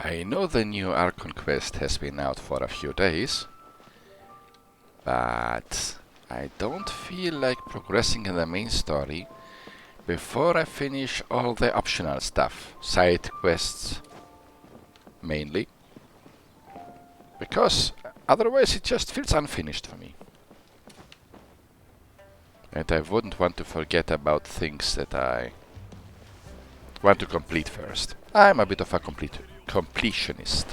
I know the new Archon quest has been out for a few days, but I don't feel like progressing in the main story before I finish all the optional stuff, side quests mainly, because otherwise it just feels unfinished for me. And I wouldn't want to forget about things that I want to complete first. I'm a bit of a completionist.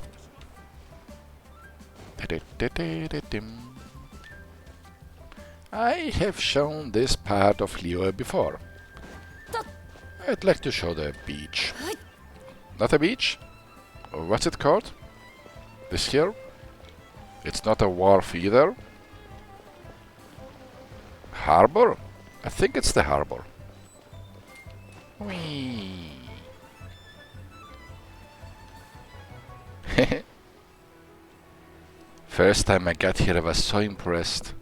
I have shown this part of Liyue before. I'd like to show the beach. Not a beach? What's it called? This here? It's not a wharf either. Harbor? I think it's the harbor. Whee! First time I got here I was so impressed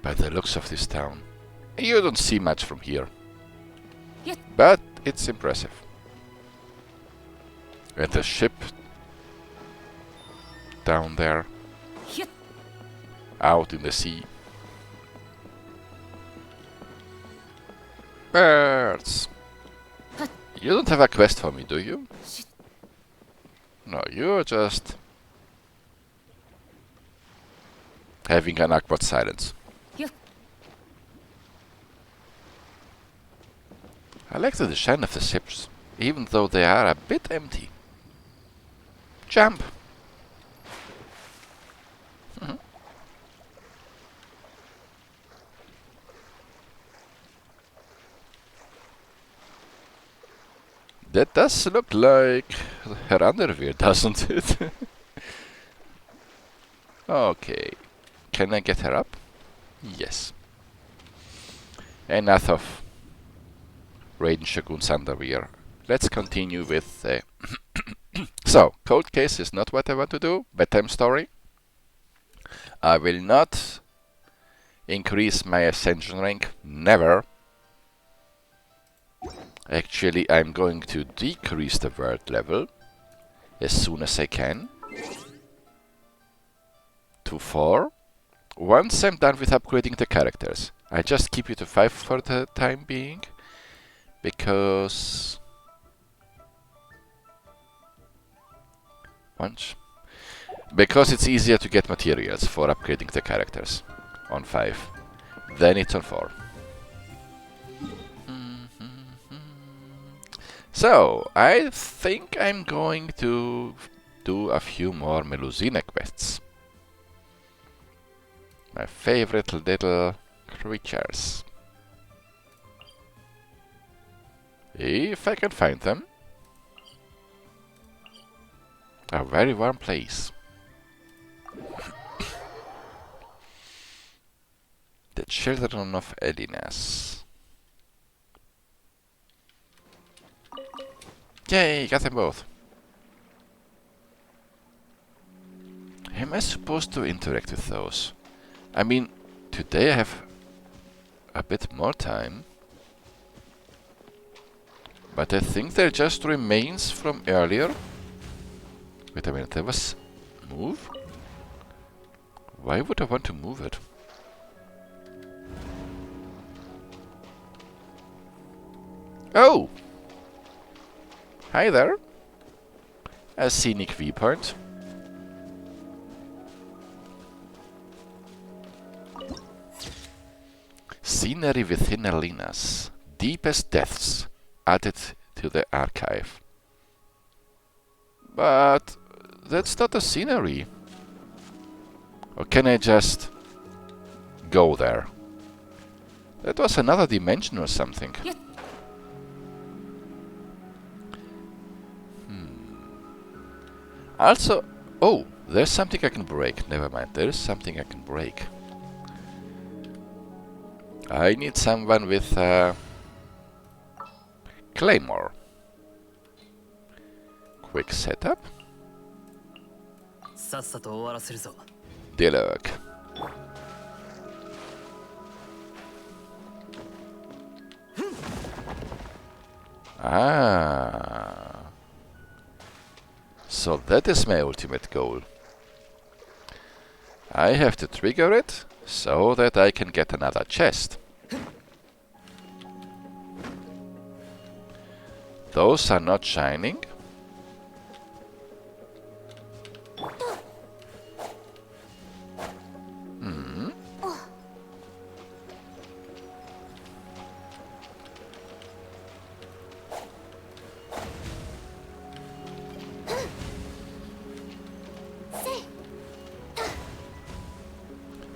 by the looks of this town. You don't see much from here, but it's impressive. And the ship down there, out in the sea. Birds! You don't have a quest for me, do you? No, you're just having an awkward silence. I like the design of the ships, even though they are a bit empty. Jump! That does look like her underwear, doesn't it? Okay. Can I get her up? Yes. Enough of Raiden Shogun's underwear. Let's continue with... So, Cold Case is not what I want to do. Bedtime story. I will not increase my ascension rank. Never. Actually, I'm going to decrease the word level as soon as I can to 4. Once I'm done with upgrading the characters, I just keep it to 5 for the time being, because it's easier to get materials for upgrading the characters on 5 than it's on 4. So, I think I'm going to do a few more melusine quests. My favorite little creatures. If I can find them. A very warm place. The Children of Elinas. Yay, got them both. Am I supposed to interact with those? I mean, today I have a bit more time. But I think they're just remains from earlier. Wait a minute, there was... move? Why would I want to move it? Oh! Hi there. A scenic viewpoint. Scenery within Elinas. Deepest depths added to the archive. But that's not a scenery. Or can I just go there? That was another dimension or something. Also, oh, there's something I can break. Never mind, there's something I can break. I need someone with a claymore. Quick setup. Dialogue. Ah. So that is my ultimate goal. I have to trigger it so that I can get another chest. Those are not shining.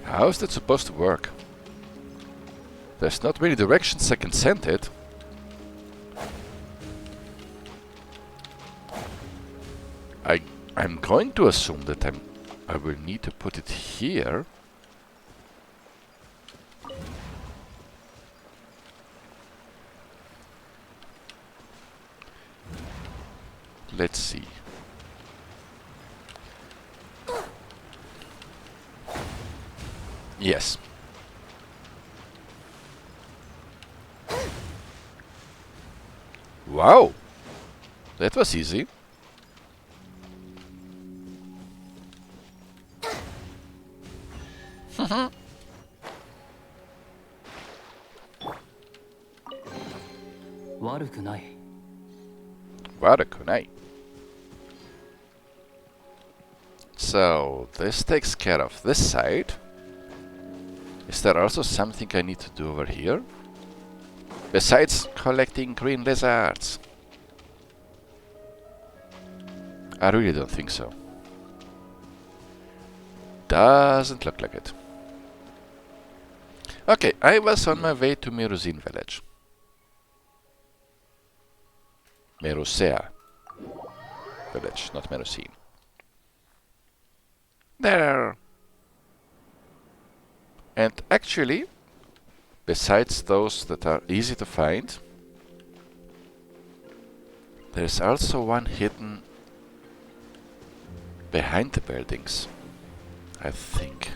How is that supposed to work? There's not really directions I can send it. I'm going to assume that I will need to put it here. Let's see. Yes. Wow! That was easy. Warakunai. So, this takes care of this side. Is there also something I need to do over here? Besides collecting green lizards? I really don't think so. Doesn't look like it. Okay, I was on my way to Merusea Village. Merusea Village, not Merusea. There! And actually, besides those that are easy to find, there's also one hidden behind the buildings, I think.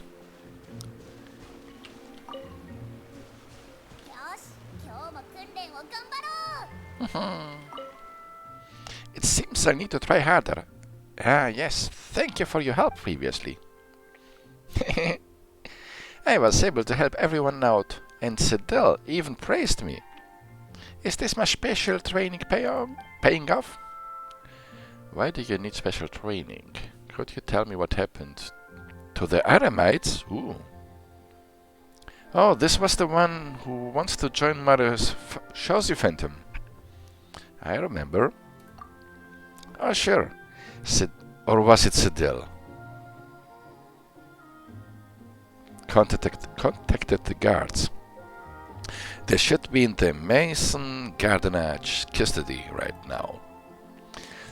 It seems I need to try harder. Ah, yes, thank you for your help previously. I was able to help everyone out, and Sedel even praised me. Is this my special training paying off? Why do you need special training? Could you tell me what happened to the Aramites? Ooh. Oh, this was the one who wants to join Merusea Phantom. I remember. Oh, sure. Or was it Sedel? Contacted the guards. They should be in the Mason Gardenage custody right now.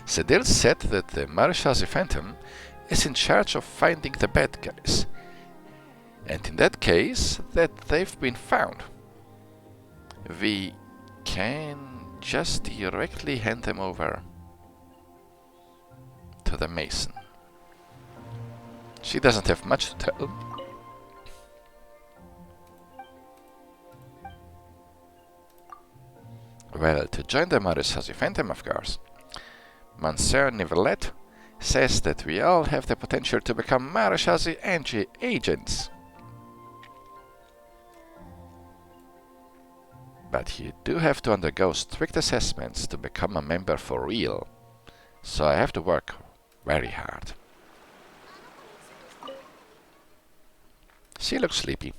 Sedil said that the Merusea Phantom is in charge of finding the bad guys, and in that case, that they've been found. We can just directly hand them over to the Mason. She doesn't have much to tell. Well, to join the Merusea Phantom, of course. Monsieur Nivelet says that we all have the potential to become Merusea agents. But you do have to undergo strict assessments to become a member for real. So I have to work very hard. She looks sleepy.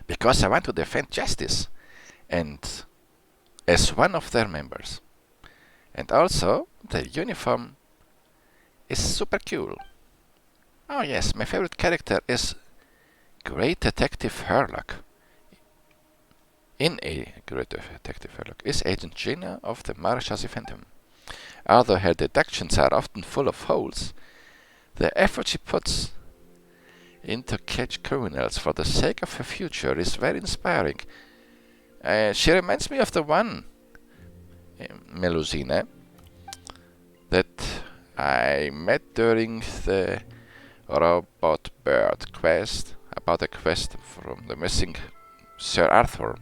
Because I want to defend justice, and as one of their members. And also, the uniform is super cool. Oh yes, my favorite character is Great Detective Herlock. In a Great Detective Herlock is Agent Gina of the Merusea Phantom. Although her deductions are often full of holes, the effort she puts into catch criminals for the sake of her future is very inspiring. She reminds me of the one melusine that I met during the Robot Bird quest, about a quest from the missing Sir Arthur.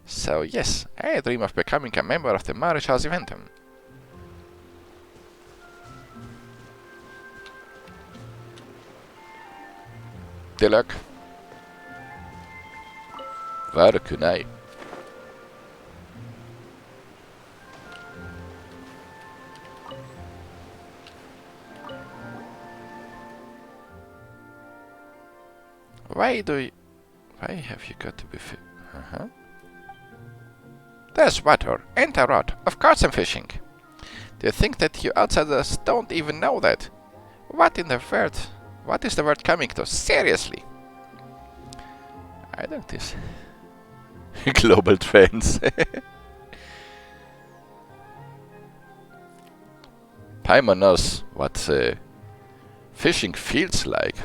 So yes, I dream of becoming a member of the Mareschal's Eventum. Tilak. Waar kunai. Why have you got to be There's water and a rod. Of course I'm fishing. Do you think that you outsiders don't even know that? What in the world? What is the world coming to? Seriously? I don't this. Global trends. Paimon knows what fishing feels like.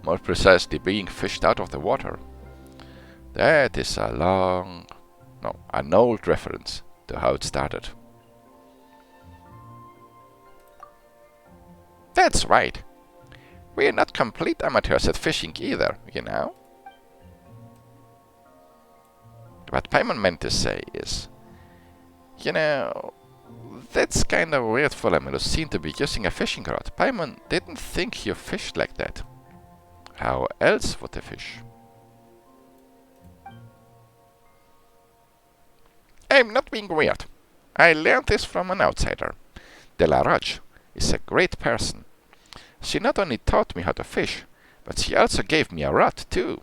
More precisely, being fished out of the water. That is an old reference to how it started. That's right. We're not complete amateurs at fishing either, you know. What Paimon meant to say is, you know, that's kind of weird for a melusine to be using a fishing rod. Paimon didn't think you fished like that. How else would they fish? I'm not being weird. I learned this from an outsider. De la Roche is a great person. She not only taught me how to fish, but she also gave me a rod too.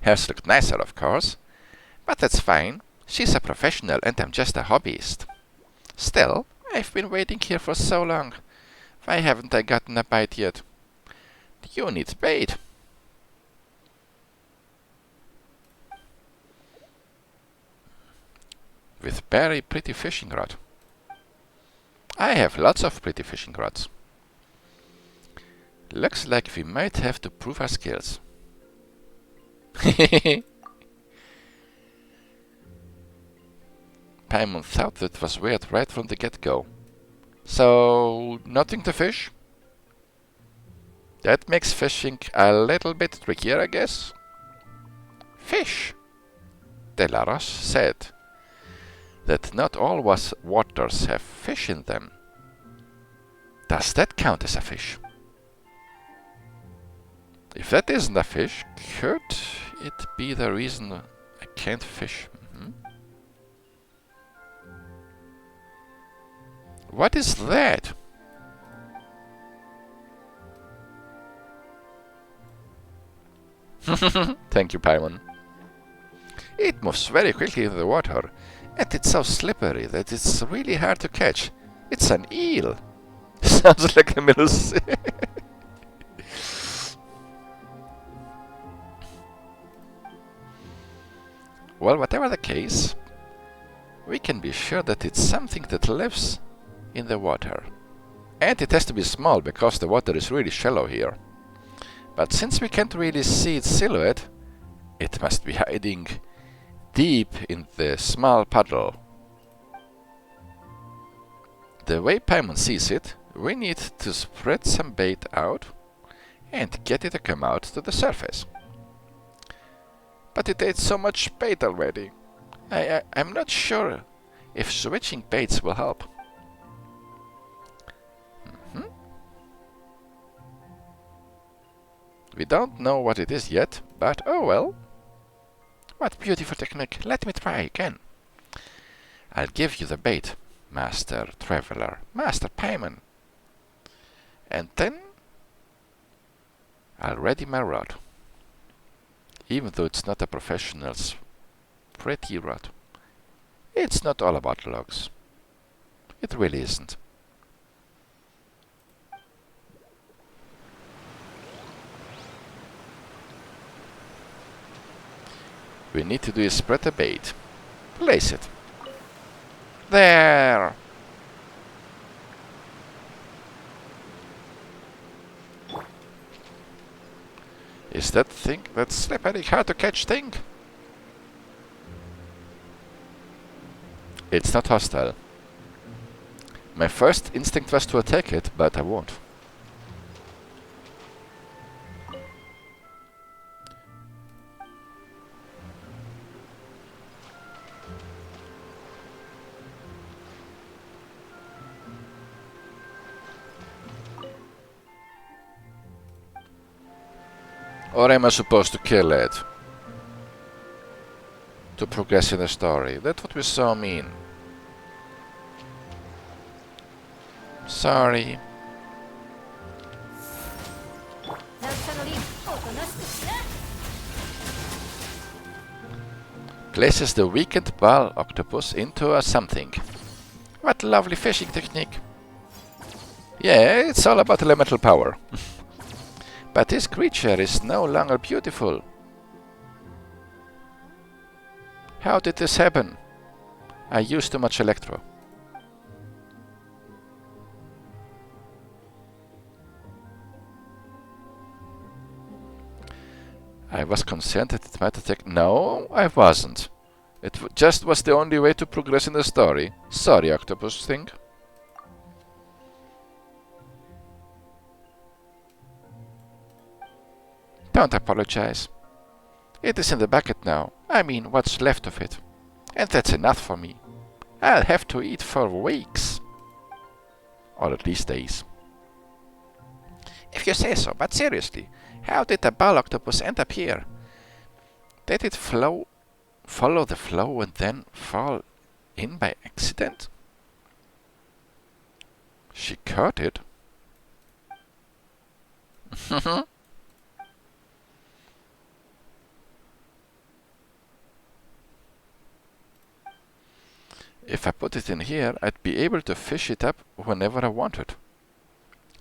Hers looked nicer, of course, but that's fine. She's a professional and I'm just a hobbyist. Still, I've been waiting here for so long. Why haven't I gotten a bite yet? You need bait. With very pretty fishing rod. I have lots of pretty fishing rods. Looks like we might have to prove our skills. Paimon thought that was weird right from the get-go. So, nothing to fish? That makes fishing a little bit trickier, I guess. Fish! De la Roche said that not all waters have fish in them. Does that count as a fish? If that isn't a fish, could it be the reason I can't fish? What is that? Thank you, Paimon. It moves very quickly in the water, and it's so slippery that it's really hard to catch. It's an eel. Sounds like a melusine. Well, whatever the case, we can be sure that it's something that lives in the water. And it has to be small because the water is really shallow here. But since we can't really see its silhouette, it must be hiding deep in the small puddle. The way Paimon sees it, we need to spread some bait out and get it to come out to the surface. But it ate so much bait already. I'm not sure if switching baits will help. We don't know what it is yet, but oh well. What beautiful technique. Let me try again. I'll give you the bait, Master Traveler, Master Paimon. And then I'll ready my rod. Even though it's not a professional's pretty rod. It's not all about logs. It really isn't. We need to do is spread the bait. Place it. There! Is that thing, that slippery, hard to catch thing? It's not hostile. My first instinct was to attack it, but I won't. Or am I supposed to kill it? To progress in the story. That's what we saw mean. Sorry. Places the weakened ball octopus into a something. What lovely fishing technique. Yeah, it's all about elemental power. But this creature is no longer beautiful. How did this happen? I used too much electro. I was concerned that it might attack. No, I wasn't. It just was the only way to progress in the story. Sorry, octopus thing. Don't apologize. It is in the bucket now. I mean, what's left of it. And that's enough for me. I'll have to eat for weeks. Or at least days. If you say so, but seriously, how did the ball octopus end up here? Did it follow the flow and then fall in by accident? She caught it. If I put it in here, I'd be able to fish it up whenever I wanted.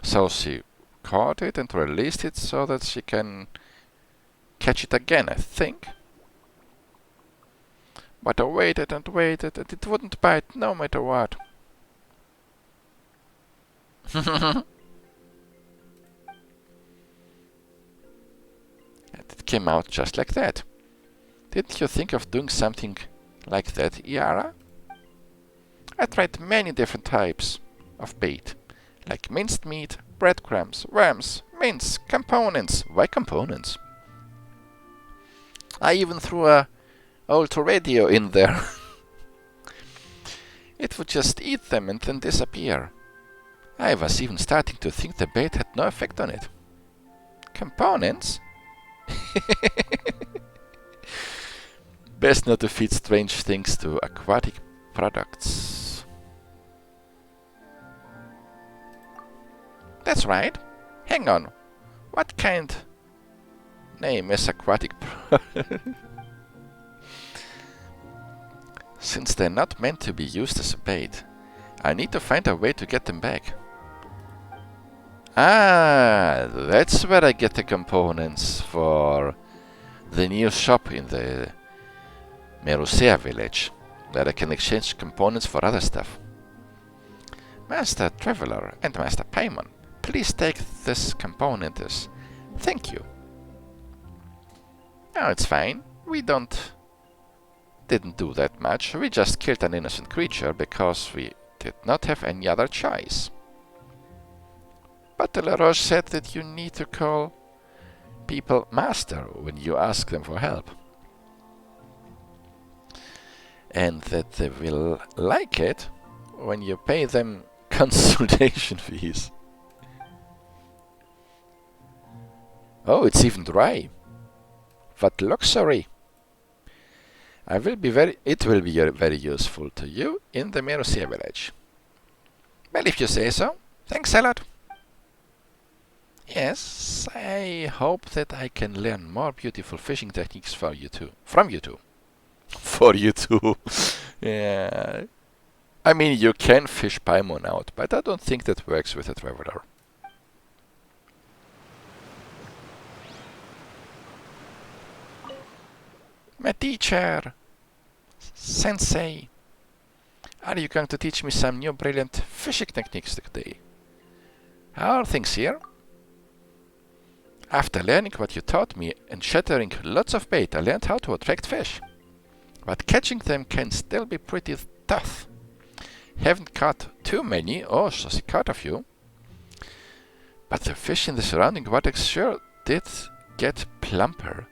So she caught it and released it so that she can catch it again, I think. But I waited and waited and it wouldn't bite no matter what. And it came out just like that. Didn't you think of doing something like that, Iara? I tried many different types of bait, like minced meat, breadcrumbs, worms, mince, components. Why components? I even threw a old radio in there. It would just eat them and then disappear. I was even starting to think the bait had no effect on it. Components? Best not to feed strange things to aquatic products. That's right. Hang on. What kind name is aquatic Since they're not meant to be used as a bait, I need to find a way to get them back. Ah, that's where I get the components for the new shop in the Merusea Village, where I can exchange components for other stuff. Master Traveler and Master Paimon, please take this component as thank you. Oh, it's fine. We didn't do that much. We just killed an innocent creature because we did not have any other choice. But the LaRoche said that you need to call people master when you ask them for help. And that they will like it when you pay them consultation fees. Oh, it's even dry. What luxury! It will be very useful to you in the Merusea Village. Well, if you say so, thanks a lot. Yes, I hope that I can learn more beautiful fishing techniques from you two. For you too. Yeah. I mean, you can fish Paimon out, but I don't think that works with a traveler. My teacher! Sensei! Are you going to teach me some new brilliant fishing techniques today? How are things here? After learning what you taught me and shattering lots of bait, I learned how to attract fish. But catching them can still be pretty tough. Haven't caught too many, just caught a few. But the fish in the surrounding waters sure did get plumper.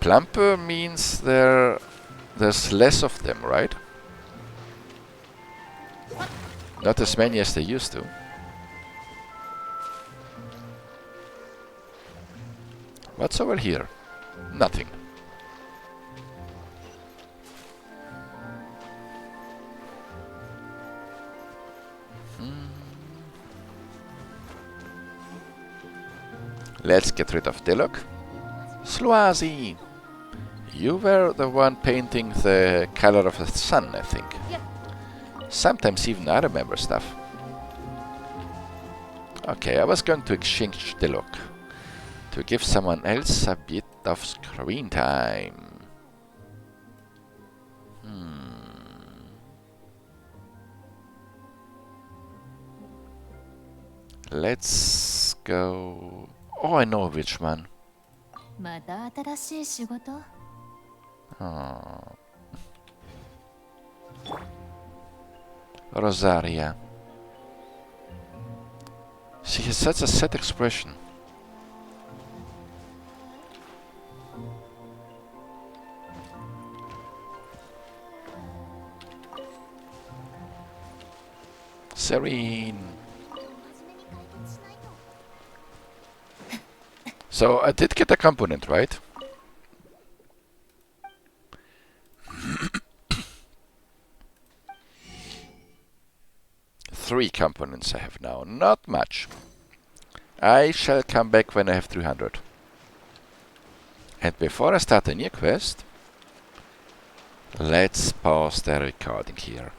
Plumper means there's less of them, right? Not as many as they used to. What's over here? Nothing. Let's get rid of Delok. Sluazi! You were the one painting the color of the sun, I think. Yeah. Sometimes even I remember stuff. Okay, I was going to exchange Delok to give someone else a bit of screen time. Let's go... Oh, I know which one. また新しい仕事? Oh. Rosaria. She has such a sad expression. Serene. So I did get a component, right? Three components I have now, not much. I shall come back when I have 300. And before I start a new quest, let's pause the recording here.